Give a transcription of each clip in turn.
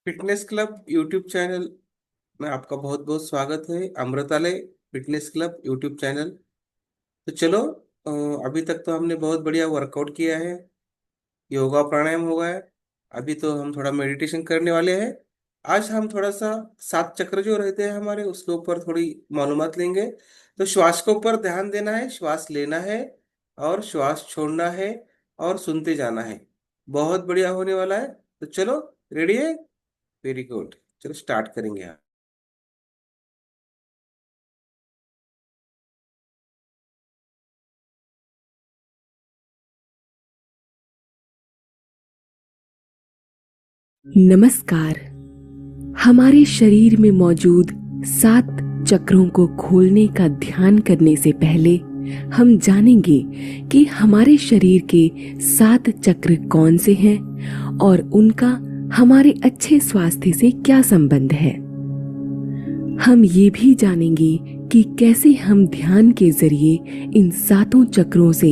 Fitness club YouTube channel में आपका बहुत बहुत स्वागत है। अमृतालय फिटनेस क्लब यूट्यूब चैनल। तो चलो, अभी तक तो हमने बहुत बढ़िया वर्कआउट किया है, योगा प्राणायाम हुआ है। अभी तो हम थोड़ा मेडिटेशन करने वाले हैं। आज हम थोड़ा सा सात चक्र जो रहते हैं हमारे, उसके ऊपर थोड़ी मालूमात लेंगे। तो श्वास के ऊपर ध्यान देना है, श्वास लेना है और श्वास छोड़ना है और सुनते जाना है। बहुत बढ़िया होने वाला है। तो चलो, रेडी है? Very good. चलो स्टार्ट करेंगे। नमस्कार। हमारे शरीर में मौजूद 7 चक्रों को खोलने का ध्यान करने से पहले हम जानेंगे कि हमारे शरीर के 7 चक्र कौन से हैं और उनका हमारे अच्छे स्वास्थ्य से क्या संबंध है। हम ये भी जानेंगे कि कैसे हम ध्यान के जरिए इन 7 चक्रों से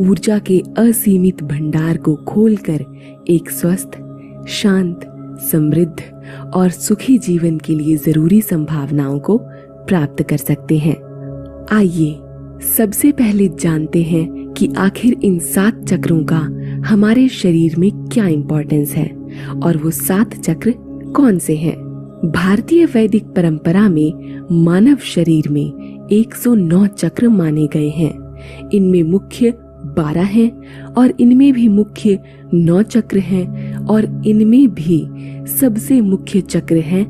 ऊर्जा के असीमित भंडार को खोलकर एक स्वस्थ, शांत, समृद्ध और सुखी जीवन के लिए जरूरी संभावनाओं को प्राप्त कर सकते हैं। आइए सबसे पहले जानते हैं कि आखिर इन 7 चक्रों का हमारे शरीर में क्या इंपॉर्टेंस है और वो 7 चक्र कौन से हैं। भारतीय वैदिक परंपरा में मानव शरीर में 109 चक्र माने गए हैं। इनमें मुख्य 12 हैं और इनमें भी मुख्य 9 चक्र हैं और इनमें भी सबसे मुख्य चक्र हैं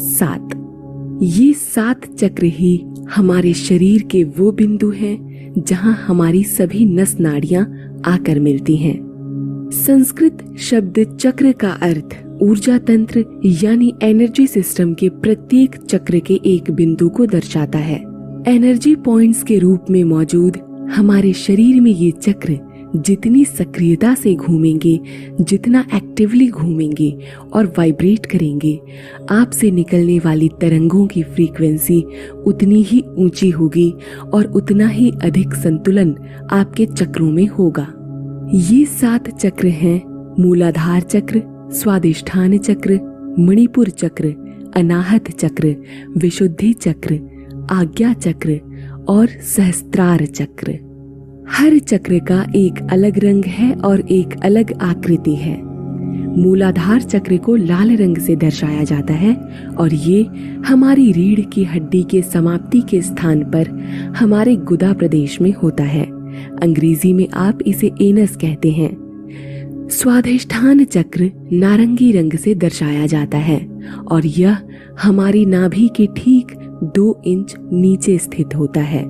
7। ये 7 चक्र ही हमारे शरीर के वो बिंदु हैं जहां हमारी सभी नस नाड़ियां आकर मिलती हैं। संस्कृत शब्द चक्र का अर्थ ऊर्जा तंत्र यानी एनर्जी सिस्टम के प्रत्येक चक्र के एक बिंदु को दर्शाता है। एनर्जी पॉइंट्स के रूप में मौजूद हमारे शरीर में ये चक्र जितनी सक्रियता से घूमेंगे, जितना एक्टिवली घूमेंगे और वाइब्रेट करेंगे, आपसे निकलने वाली तरंगों की फ्रीक्वेंसी उतनी ही ऊंची होगी और उतना ही अधिक संतुलन आपके चक्रों में होगा। ये 7 चक्र हैं मूलाधार चक्र, स्वादिष्ठान चक्र, मणिपुर चक्र, अनाहत चक्र, विशुद्धि चक्र, आज्ञा चक्र और सहस्त्रार चक्र। हर चक्र का एक अलग रंग है और एक अलग आकृति है। मूलाधार चक्र को लाल रंग से दर्शाया जाता है और ये हमारी रीढ़ की हड्डी के समाप्ति के स्थान पर हमारे गुदा प्रदेश में होता है। अंग्रेजी में आप इसे एनस कहते हैं। स्वादिष्ठान चक्र नारंगी रंग से दर्शाया जाता है और यह हमारी नाभि के ठीक 2 इंच नीचे स्थित होता है।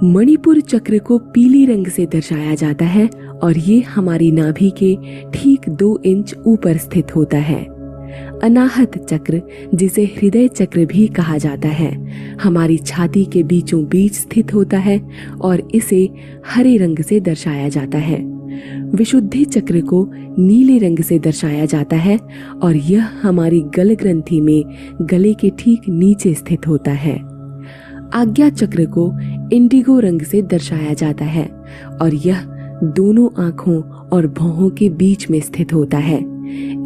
मणिपुर चक्र को पीली रंग से दर्शाया जाता है और ये हमारी नाभि के ठीक 2 इंच ऊपर स्थित होता है। अनाहत चक्र, जिसे हृदय चक्र भी कहा जाता है, हमारी छाती के बीचों बीच स्थित होता है और इसे हरे रंग से दर्शाया जाता है। विशुद्धि चक्र को नीले रंग से दर्शाया जाता है और यह हमारी गल ग्रंथि में गले के ठीक नीचे स्थित होता है। आज्ञा चक्र को इंडिगो रंग से दर्शाया जाता है और यह दोनों आंखों और भौहों के बीच में स्थित होता है।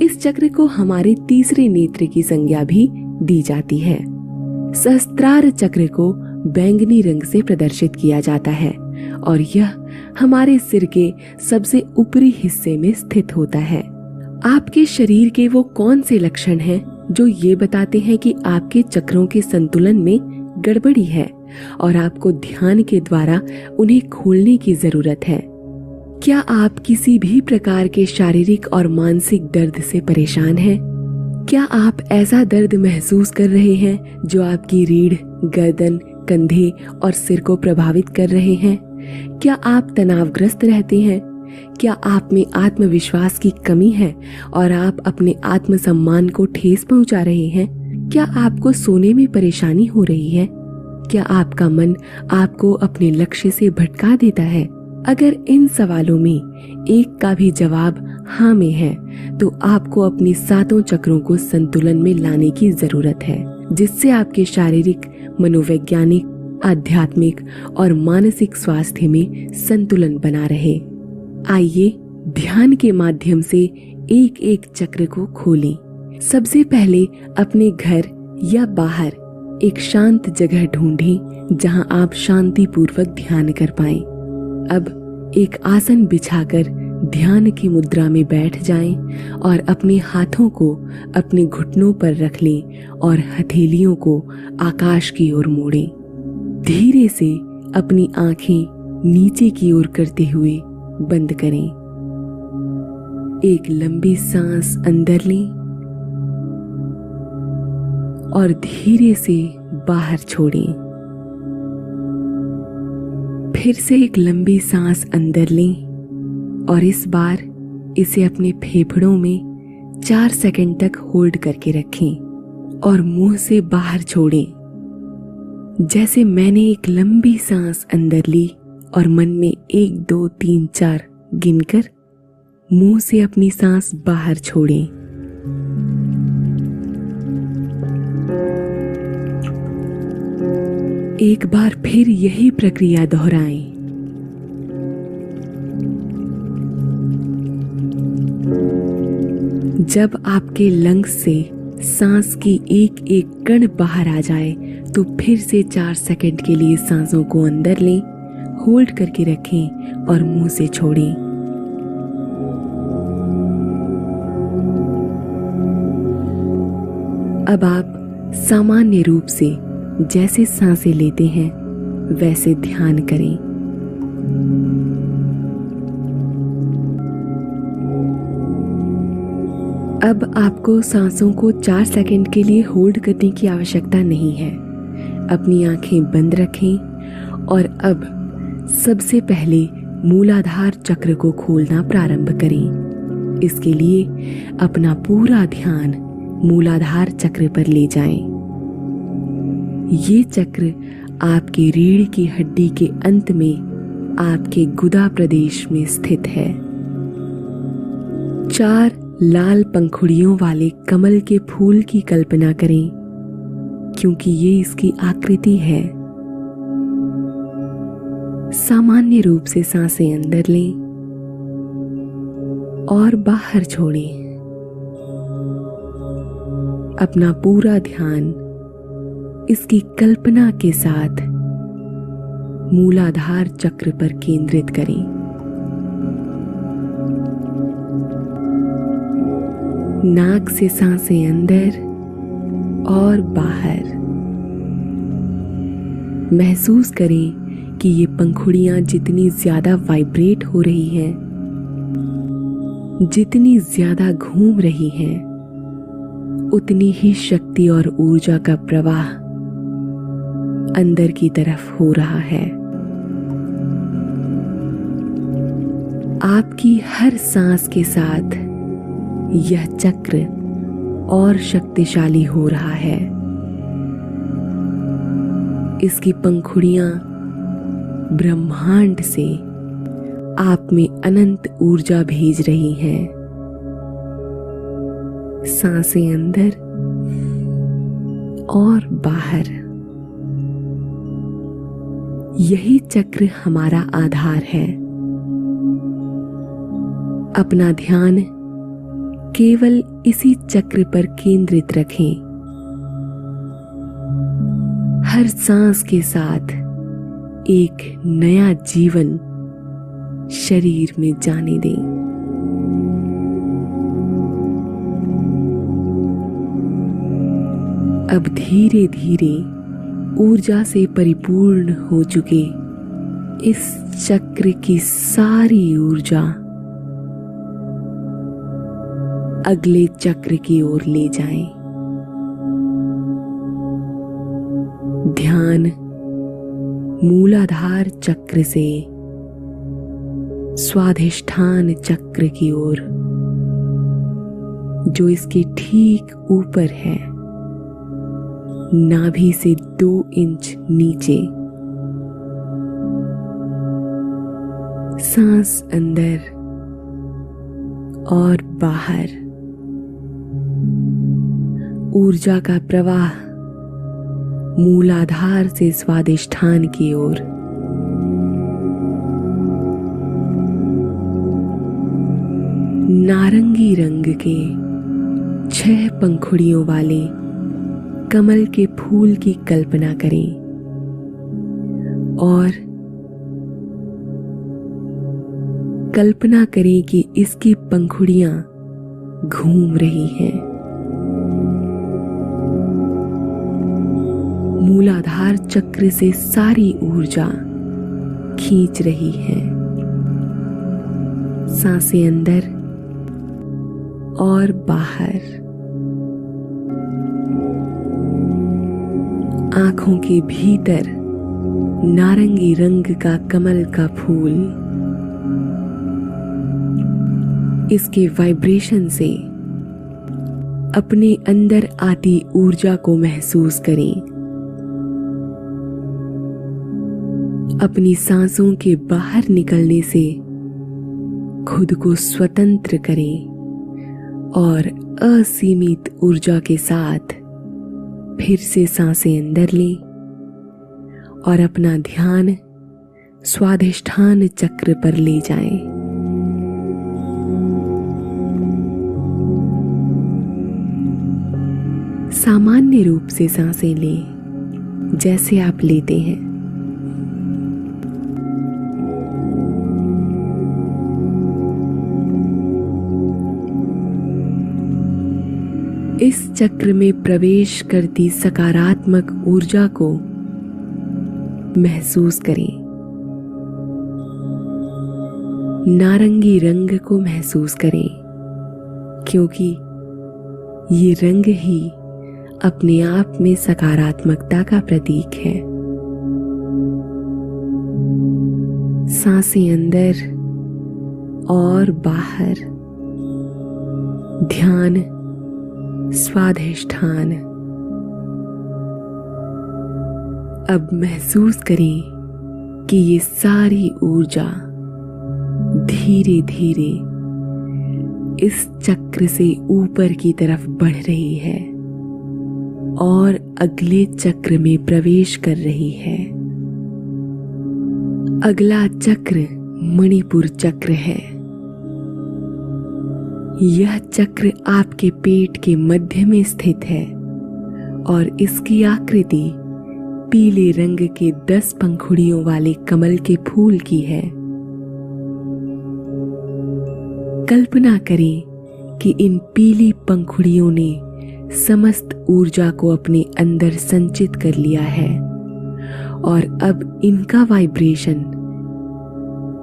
इस चक्र को हमारे तीसरे नेत्र की संज्ञा भी दी जाती है। सहस्त्रार चक्र को बैंगनी रंग से प्रदर्शित किया जाता है और यह हमारे सिर के सबसे ऊपरी हिस्से में स्थित होता है। आपके शरीर के वो कौन से लक्षण हैं जो ये बताते हैं कि आपके चक्रों के संतुलन में गड़बड़ी है और आपको ध्यान के द्वारा उन्हें खोलने की जरूरत है? क्या आप किसी भी प्रकार के शारीरिक और मानसिक दर्द से परेशान हैं? क्या आप ऐसा दर्द महसूस कर रहे हैं जो आपकी रीढ़, गर्दन, कंधे और सिर को प्रभावित कर रहे हैं? क्या आप तनावग्रस्त रहते हैं? क्या आप में आत्मविश्वास की कमी है और आप अपने आत्मसम्मान को ठेस पहुंचा रहे हैं? क्या आपको सोने में परेशानी हो रही है? क्या आपका मन आपको अपने लक्ष्य से भटका देता है? अगर इन सवालों में एक का भी जवाब हाँ में है तो आपको अपनी 7 चक्रों को संतुलन में लाने की जरूरत है, जिससे आपके शारीरिक, मनोवैज्ञानिक, आध्यात्मिक और मानसिक स्वास्थ्य में संतुलन बना रहे। आइए ध्यान के माध्यम से एक एक चक्र को खोलें। सबसे पहले अपने घर या बाहर एक शांत जगह ढूंढें जहां आप शांतिपूर्वक ध्यान कर पाएं। अब एक आसन बिछाकर ध्यान की मुद्रा में बैठ जाएं और अपने हाथों को अपने घुटनों पर रख लें और हथेलियों को आकाश की ओर मोड़ें। धीरे से अपनी आंखें नीचे की ओर करते हुए बंद करें। एक लंबी सांस अंदर लें और धीरे से बाहर छोड़ें। फिर से एक लंबी सांस अंदर लें और इस बार इसे अपने फेफड़ों में 4 सेकंड तक होल्ड करके रखें और मुंह से बाहर छोड़ें। जैसे मैंने एक लंबी सांस अंदर ली और मन में 1 2 3 4 गिनकर मुंह से अपनी सांस बाहर छोड़ें। एक बार फिर यही प्रक्रिया दोहराएं। जब आपके लंग्स से सांस की एक एक कण बाहर आ जाए तो फिर से 4 सेकंड के लिए सांसों को अंदर लें, होल्ड करके रखें और मुंह से छोड़ें। अब आप सामान्य रूप से जैसे सांसें लेते हैं वैसे ध्यान करें। अब आपको सांसों को 4 सेकंड के लिए होल्ड करने की आवश्यकता नहीं है। अपनी आंखें बंद रखें और अब सबसे पहले मूलाधार चक्र को खोलना प्रारंभ करें। इसके लिए अपना पूरा ध्यान मूलाधार चक्र पर ले जाएं। ये चक्र आपके रीढ़ की हड्डी के अंत में आपके गुदा प्रदेश में स्थित है। 4 लाल पंखुड़ियों वाले कमल के फूल की कल्पना करें, क्योंकि ये इसकी आकृति है। सामान्य रूप से सांसें अंदर लें और बाहर छोड़ें। अपना पूरा ध्यान इसकी कल्पना के साथ मूलाधार चक्र पर केंद्रित करें। नाक से सांसें अंदर और बाहर। महसूस करें कि ये पंखुड़ियां जितनी ज्यादा वाइब्रेट हो रही हैं, जितनी ज्यादा घूम रही हैं, उतनी ही शक्ति और ऊर्जा का प्रवाह अंदर की तरफ हो रहा है। आपकी हर सांस के साथ यह चक्र और शक्तिशाली हो रहा है। इसकी पंखुड़ियां ब्रह्मांड से आप में अनंत ऊर्जा भेज रही हैं। सांसें अंदर और बाहर। यही चक्र हमारा आधार है। अपना ध्यान केवल इसी चक्र पर केंद्रित रखें। हर सांस के साथ एक नया जीवन शरीर में जाने दें। अब धीरे धीरे ऊर्जा से परिपूर्ण हो चुके इस चक्र की सारी ऊर्जा अगले चक्र की ओर ले जाएं। ध्यान मूलाधार चक्र से स्वाधिष्ठान चक्र की ओर, जो इसके ठीक ऊपर है, नाभि से 2 इंच नीचे। सांस अंदर और बाहर। ऊर्जा का प्रवाह मूलाधार से स्वादिष्ठान की ओर। नारंगी रंग के 6 पंखुड़ियों वाले कमल के फूल की कल्पना करें और कल्पना करें कि इसकी पंखुड़ियां घूम रही हैं, मूलाधार चक्र से सारी ऊर्जा खींच रही है। सांसें अंदर और बाहर। आंखों के भीतर नारंगी रंग का कमल का फूल, इसके वाइब्रेशन से अपने अंदर आती ऊर्जा को महसूस करें। अपनी सांसों के बाहर निकलने से खुद को स्वतंत्र करें और असीमित ऊर्जा के साथ फिर से सांसें अंदर लें और अपना ध्यान स्वाधिष्ठान चक्र पर ले जाएं। सामान्य रूप से सांसें लें जैसे आप लेते हैं। इस चक्र में प्रवेश करती सकारात्मक ऊर्जा को महसूस करें। नारंगी रंग को महसूस करें, क्योंकि ये रंग ही अपने आप में सकारात्मकता का प्रतीक है। सांसें अंदर और बाहर। ध्यान स्वाधिष्ठान। अब महसूस करें कि ये सारी ऊर्जा धीरे धीरे इस चक्र से ऊपर की तरफ बढ़ रही है और अगले चक्र में प्रवेश कर रही है। अगला चक्र मणिपुर चक्र है। यह चक्र आपके पेट के मध्य में स्थित है और इसकी आकृति पीले रंग के 10 पंखुड़ियों वाले कमल के फूल की है। कल्पना करें कि इन पीली पंखुड़ियों ने समस्त ऊर्जा को अपने अंदर संचित कर लिया है और अब इनका वाइब्रेशन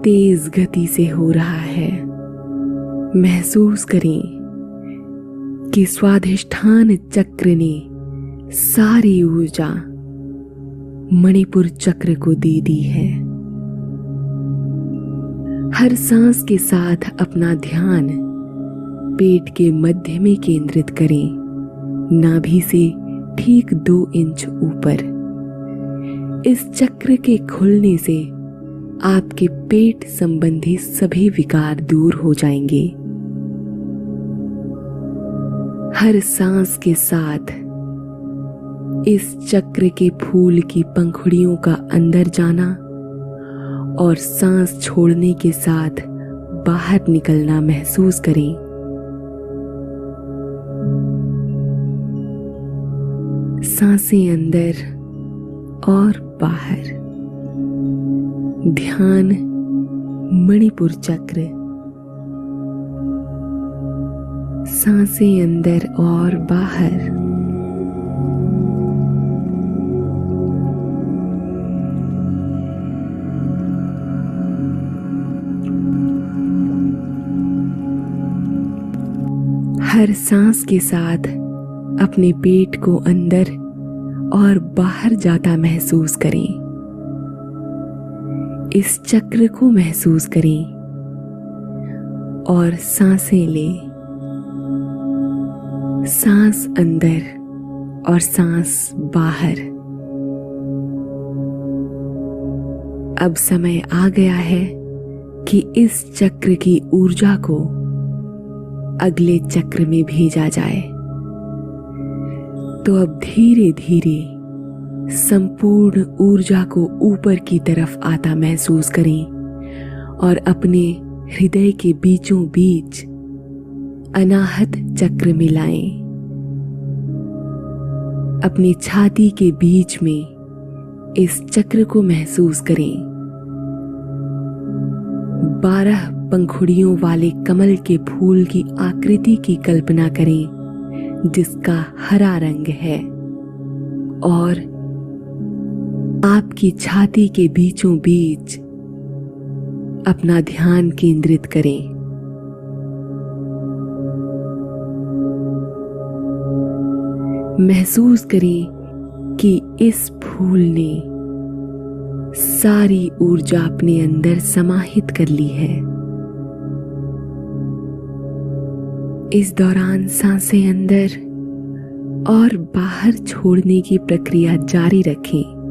तेज गति से हो रहा है। महसूस करें कि स्वाधिष्ठान चक्र ने सारी ऊर्जा मणिपुर चक्र को दे दी है। हर सांस के साथ अपना ध्यान पेट के मध्य में केंद्रित करें, नाभि से ठीक 2 इंच ऊपर। इस चक्र के खुलने से आपके पेट संबंधी सभी विकार दूर हो जाएंगे। हर सांस के साथ इस चक्र के फूल की पंखुड़ियों का अंदर जाना और सांस छोड़ने के साथ बाहर निकलना महसूस करें। सांसें अंदर और बाहर। ध्यान मणिपुर चक्र। सांसें अंदर और बाहर। हर सांस के साथ अपने पेट को अंदर और बाहर जाता महसूस करें। इस चक्र को महसूस करें और सांसें लें। सांस अंदर और सांस बाहर। अब समय आ गया है कि इस चक्र की ऊर्जा को अगले चक्र में भेजा जाए। तो अब धीरे धीरे संपूर्ण ऊर्जा को ऊपर की तरफ आता महसूस करें और अपने हृदय के बीचों बीच अनाहत चक्र में लाएं। अपनी छाती के बीच में इस चक्र को महसूस करें। 12 पंखुड़ियों वाले कमल के फूल की आकृति की कल्पना करें जिसका हरा रंग है, और आपकी छाती के बीचों बीच अपना ध्यान केंद्रित करें। महसूस करें कि इस फूल ने सारी ऊर्जा अपने अंदर समाहित कर ली है। इस दौरान सांसें अंदर और बाहर छोड़ने की प्रक्रिया जारी रखें।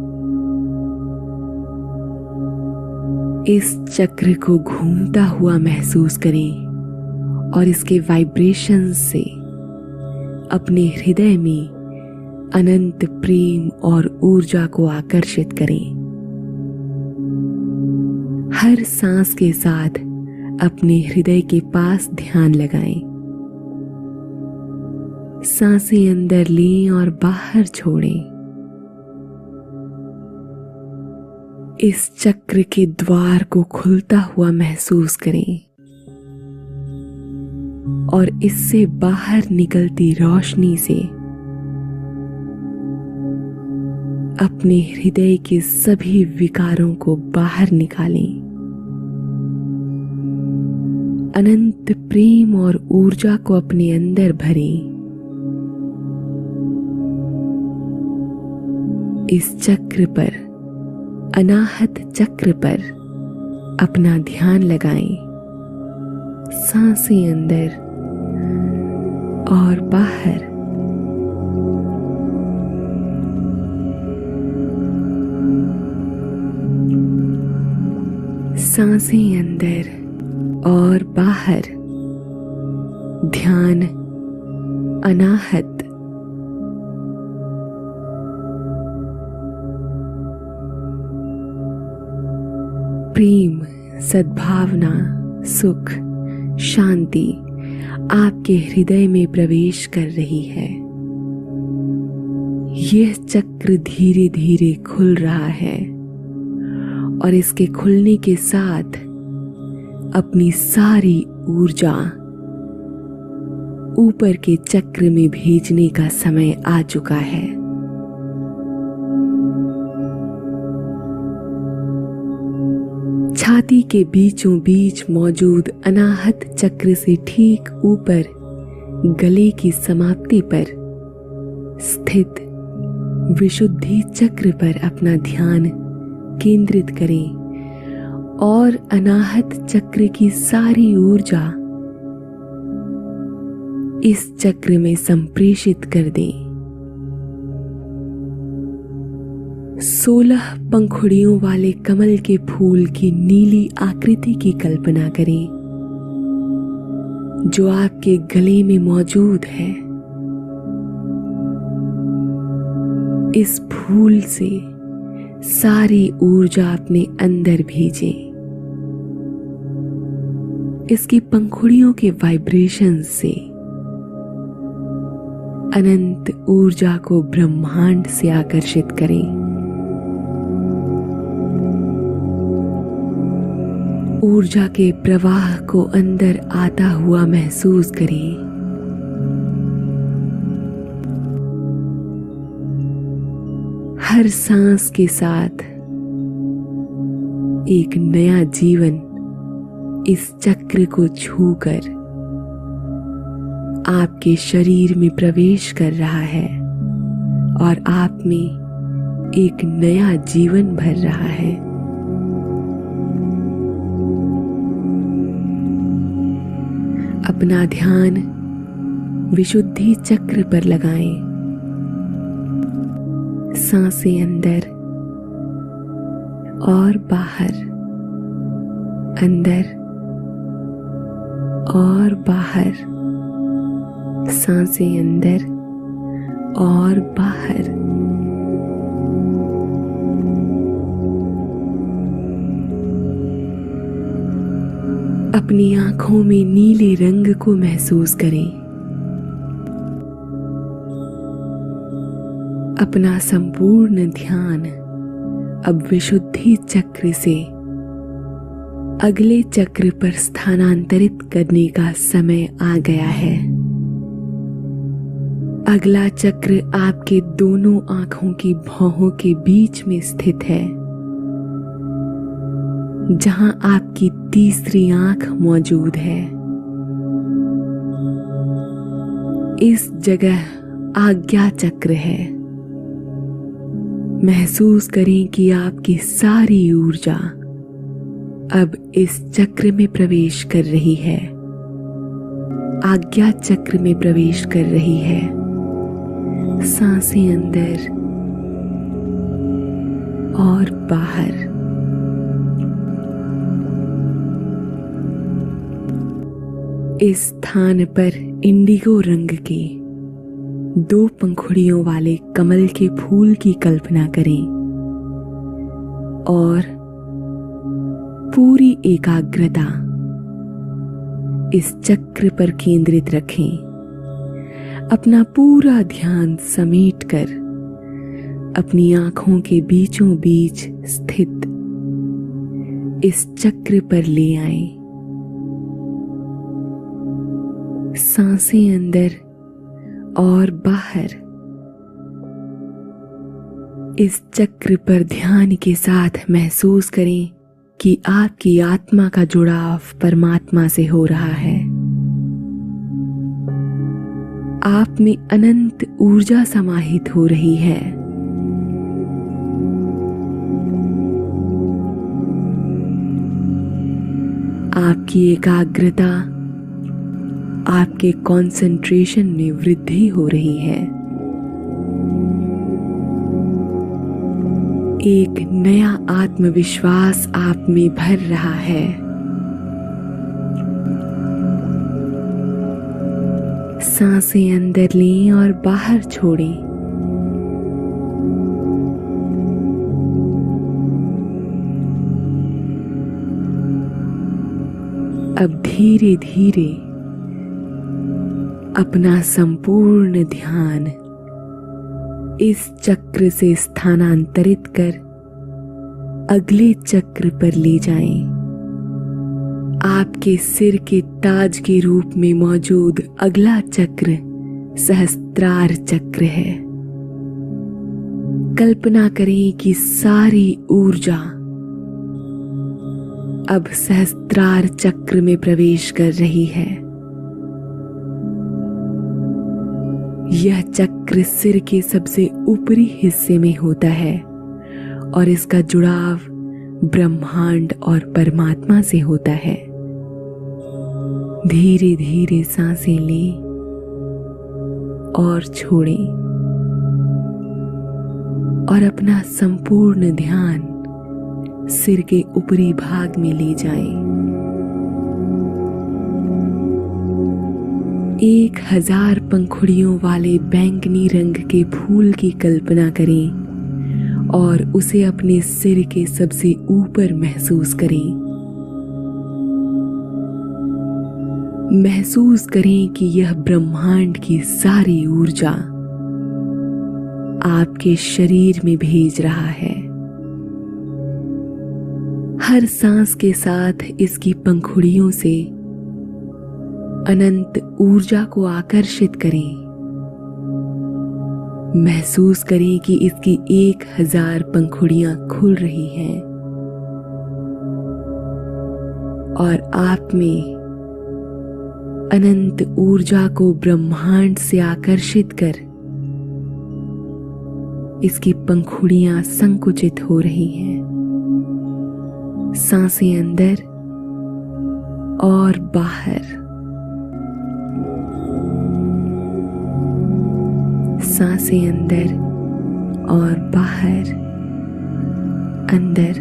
इस चक्र को घूमता हुआ महसूस करें और इसके वाइब्रेशन से अपने हृदय में अनंत प्रेम और ऊर्जा को आकर्षित करें। हर सांस के साथ अपने हृदय के पास ध्यान लगाएं। सांसें अंदर लें और बाहर छोड़ें। इस चक्र के द्वार को खुलता हुआ महसूस करें और इससे बाहर निकलती रोशनी से अपने हृदय के सभी विकारों को बाहर निकालें। अनंत प्रेम और ऊर्जा को अपने अंदर भरें। इस चक्र पर, अनाहत चक्र पर अपना ध्यान लगाएं। सांसें अंदर और बाहर। सांसें अंदर और बाहर। ध्यान अनाहत। प्रेम, सद्भावना, सुख, शांति आपके हृदय में प्रवेश कर रही है। यह चक्र धीरे धीरे खुल रहा है और इसके खुलने के साथ अपनी सारी ऊर्जा ऊपर के चक्र में भेजने का समय आ चुका है। छाती के बीचों बीच मौजूद अनाहत चक्र से ठीक ऊपर गले की समाप्ति पर स्थित विशुद्धि चक्र पर अपना ध्यान केंद्रित करें और अनाहत चक्र की सारी ऊर्जा इस चक्र में संप्रेषित कर दें। 16 पंखुड़ियों वाले कमल के फूल की नीली आकृति की कल्पना करें जो आपके गले में मौजूद है। इस फूल से सारी ऊर्जा अपने अंदर भेजें। इसकी पंखुड़ियों के वाइब्रेशन से अनंत ऊर्जा को ब्रह्मांड से आकर्षित करें। ऊर्जा के प्रवाह को अंदर आता हुआ महसूस करें। हर सांस के साथ एक नया जीवन इस चक्र को छूकर आपके शरीर में प्रवेश कर रहा है और आप में एक नया जीवन भर रहा है। अपना ध्यान विशुद्धि चक्र पर लगाएं। सांसें अंदर और बाहर, अंदर और बाहर, सांसें अंदर और बाहर। अपनी आंखों में नीले रंग को महसूस करें। अपना संपूर्ण ध्यान अब विशुद्धि चक्र से अगले चक्र पर स्थानांतरित करने का समय आ गया है। अगला चक्र आपके दोनों आंखों की भौहों के बीच में स्थित है, जहां आपकी तीसरी आंख मौजूद है। इस जगह आज्ञा चक्र है। महसूस करें कि आपकी सारी ऊर्जा अब इस चक्र में प्रवेश कर रही है, आज्ञा चक्र में प्रवेश कर रही है। सांसें अंदर और बाहर। इस स्थान पर इंडिगो रंग के 2 पंखुड़ियों वाले कमल के फूल की कल्पना करें और पूरी एकाग्रता इस चक्र पर केंद्रित रखें। अपना पूरा ध्यान समेटकर अपनी आंखों के बीचों बीच स्थित इस चक्र पर ले आएं। सांसें अंदर और बाहर। इस चक्र पर ध्यान के साथ महसूस करें कि आपकी आत्मा का जुड़ाव परमात्मा से हो रहा है। आप में अनंत ऊर्जा समाहित हो रही है। आपकी एकाग्रता, आपके कंसंट्रेशन में वृद्धि हो रही है। एक नया आत्मविश्वास आप में भर रहा है। सांसें अंदर लें और बाहर छोड़ें। अब धीरे धीरे अपना संपूर्ण ध्यान इस चक्र से स्थानांतरित कर अगले चक्र पर ले जाएं। आपके सिर के ताज के रूप में मौजूद अगला चक्र सहस्त्रार चक्र है। कल्पना करें कि सारी ऊर्जा अब सहस्त्रार चक्र में प्रवेश कर रही है। यह चक्र सिर के सबसे ऊपरी हिस्से में होता है और इसका जुड़ाव ब्रह्मांड और परमात्मा से होता है। धीरे धीरे सांसें लें और छोड़ें और अपना संपूर्ण ध्यान सिर के ऊपरी भाग में ले जाएं। 1000 पंखुड़ियों वाले बैंगनी रंग के फूल की कल्पना करें और उसे अपने सिर के सबसे ऊपर महसूस करें। महसूस करें कि यह ब्रह्मांड की सारी ऊर्जा आपके शरीर में भेज रहा है। हर सांस के साथ इसकी पंखुड़ियों से अनंत ऊर्जा को आकर्षित करें। महसूस करें कि इसकी 1000 पंखुड़ियां खुल रही हैं और आप में अनंत ऊर्जा को ब्रह्मांड से आकर्षित कर इसकी पंखुड़ियां संकुचित हो रही हैं। सांसें अंदर और बाहर। सांसें अंदर और बाहर, अंदर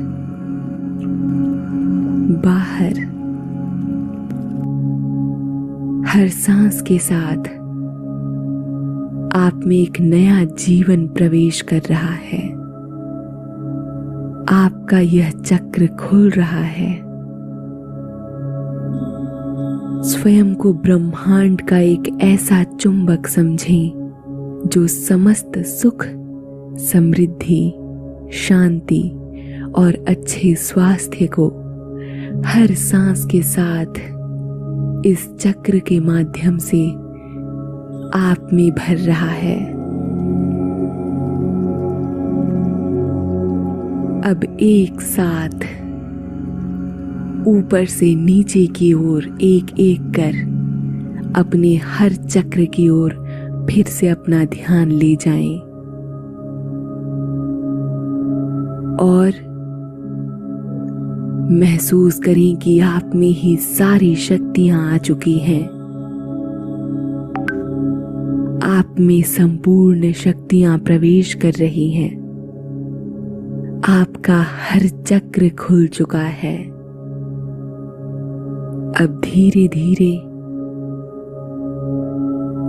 बाहर। हर सांस के साथ आप में एक नया जीवन प्रवेश कर रहा है। आपका यह चक्र खुल रहा है। स्वयं को ब्रह्मांड का एक ऐसा चुंबक समझें जो समस्त सुख, समृद्धि, शांति और अच्छे स्वास्थ्य को हर सांस के साथ इस चक्र के माध्यम से आप में भर रहा है। अब एक साथ ऊपर से नीचे की ओर एक एक कर अपने हर चक्र की ओर फिर से अपना ध्यान ले जाएं और महसूस करें कि आप में ही सारी शक्तियां आ चुकी हैं। आप में संपूर्ण शक्तियां प्रवेश कर रही हैं। आपका हर चक्र खुल चुका है। अब धीरे धीरे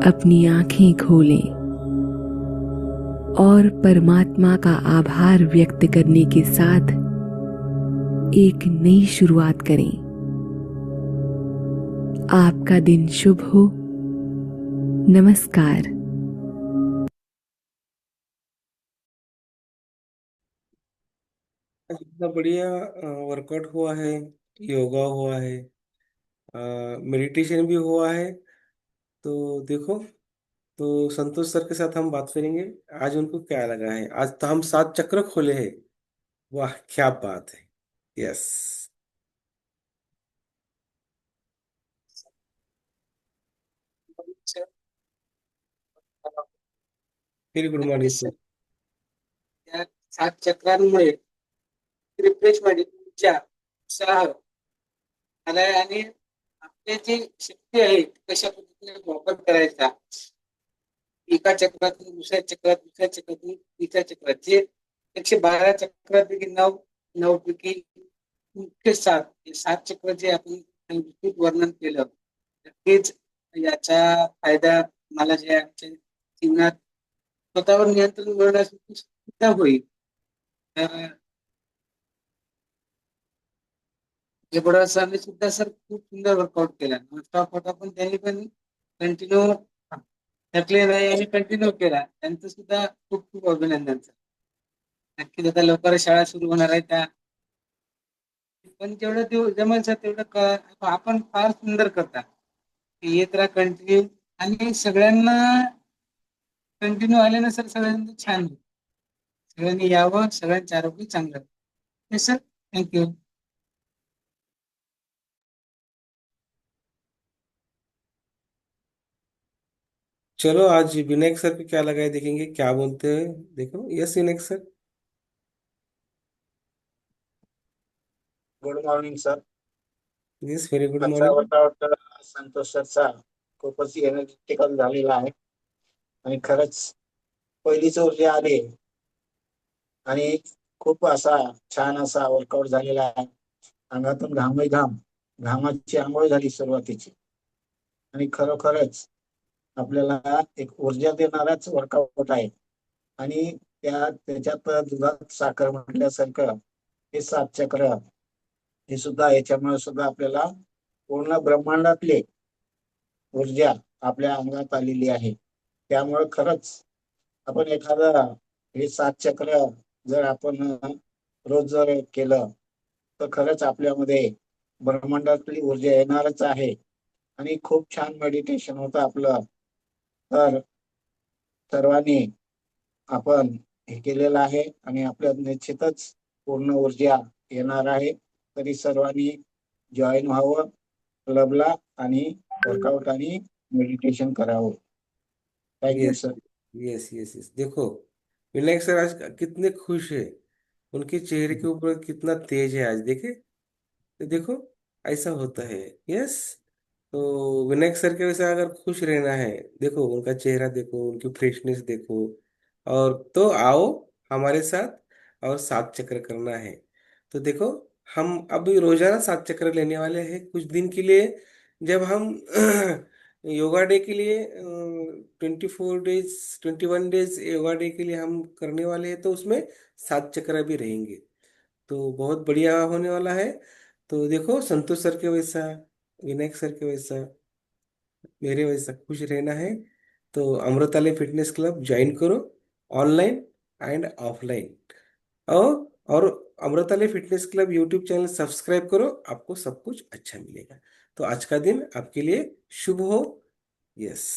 अपनी आंखें खोलें और परमात्मा का आभार व्यक्त करने के साथ एक नई शुरुआत करें। आपका दिन शुभ हो। नमस्कार। इतना बढ़िया वर्कआउट हुआ है, योगा हुआ है, मेडिटेशन भी हुआ है। तो देखो, तो संतोष सर के साथ हम बात करेंगे आज उनको क्या लगा है। आज तो हम 7 चक्र खोले हैं। वाह क्या बात है। यस। वेरी गुड मॉर्निंग नक्कीच सर. सर। या 7 चक्रांमुळे रिफ्रेशमेंट, ऊर्जा, उत्साह आलाय आणि आपली जी शक्ती आहे ती कशा पद्धतीने वापर करायचा, एका चक्रातून दुसऱ्या चक्रात, दुसऱ्या चक्रातून तिसऱ्या चक्रात, जे 112 चक्रापैकी 9 पैकी मुख्य 7 हे 7 चक्र जे आपण विस्तृत वर्णन केलं, नक्कीच याचा फायदा मला जे आमच्या जीवनात स्वतःवर नियंत्रण मिळवण्यासाठी सुद्धा होईल. तर जबरदस्त सरांनी सुद्धा सर खूप सुंदर वर्कआउट केला. नॉनस्टॉप होता पण त्यांनी पण कंटिन्यू थकले नाही आणि कंटिन्यू केला. त्यांचं सुद्धा खूप खूप अभिनंदन सर. नक्कीच आता लवकरच शाळा सुरू होणार आहे त्या, पण जेवढं ते जमेल सर तेवढं आपण फार सुंदर करता. येत राहा कंटिन्यू आणि सगळ्यांना कंटिन्यू आल्यानं सर सगळ्यांना छान होईल. सगळ्यांनी यावं, सगळ्यांचं आरोग्य चांगलं. Yes sir, thank you. चलो आज विनायक सर को क्या लगा है, देखेंगे क्या बोलते हैं। देखो, yes Vinayak sir. Good morning sir. Yes, very good आजचा मॉर्निंग। वर्कआउट संतोष सरचा खूपच एनर्जेटिकल झालेला आहे आणि खरंच पहिलीच ऊर्जा आली आणि खूप असा छान असा वर्कआउट झालेला आहे. अंगातून घामही घाम, घामाची आंघोळ झाली सुरुवातीची आणि खरोखरच आपल्याला एक ऊर्जा देणाराच वर्कआउट आहे. आणि त्याच्यात दुधात साखर म्हटल्यासारखं हे 7 चक्र हे सुद्धा याच्यामुळे सुद्धा आपल्याला पूर्ण ब्रह्मांडातले ऊर्जा आपल्या अंगात आलेली आहे. त्यामुळे खरंच आपण एखादा हे 7 चक्र जर आपण रोज जर केलं तर खरंच आपल्यामध्ये ब्रह्मांडातली ऊर्जा येणारच आहे आणि खूप छान मेडिटेशन होतं आपलं. तर सर्वांनी आपण हे केलेलं आहे आणि आपल्यात निश्चितच पूर्ण ऊर्जा येणार आहे. तरी सर्वांनी जॉईन व्हावं क्लबला आणि वर्कआउट आणि मेडिटेशन करावं. Thank you yes sir. Yes yes yes. देखो, विनायक सर आज कितने खुश है। उनके चेहरे के ऊपर कितना तेज है आज, देखे। तो देखो, ऐसा होता है। यस। तो विनायक सर के वैसा अगर खुश रहना है, देखो उनका चेहरा देखो, उनकी फ्रेशनेस देखो। और तो आओ हमारे साथ और 7 चक्र करना है। तो देखो, हम अभी रोजाना 7 चक्र लेने वाले हैं कुछ दिन के लिए। जब हम योगा डे के लिए 24 डेज, 21 डेज योगा डे के लिए हम करने वाले हैं, तो उसमें 7 चक्र भी रहेंगे। तो बहुत बढ़िया होने वाला है। तो देखो, संतोष सर के वैसा विनायक सर के वैसा, मेरे वैसा खुश रहना है तो अमृतालय फिटनेस क्लब ज्वाइन करो, ऑनलाइन एंड ऑफलाइन। और और Amritalaya fitness club YouTube channel subscribe करो, आपको सब कुछ अच्छा मिलेगा। तो आज का दिन आपके लिए शुभ हो। यस।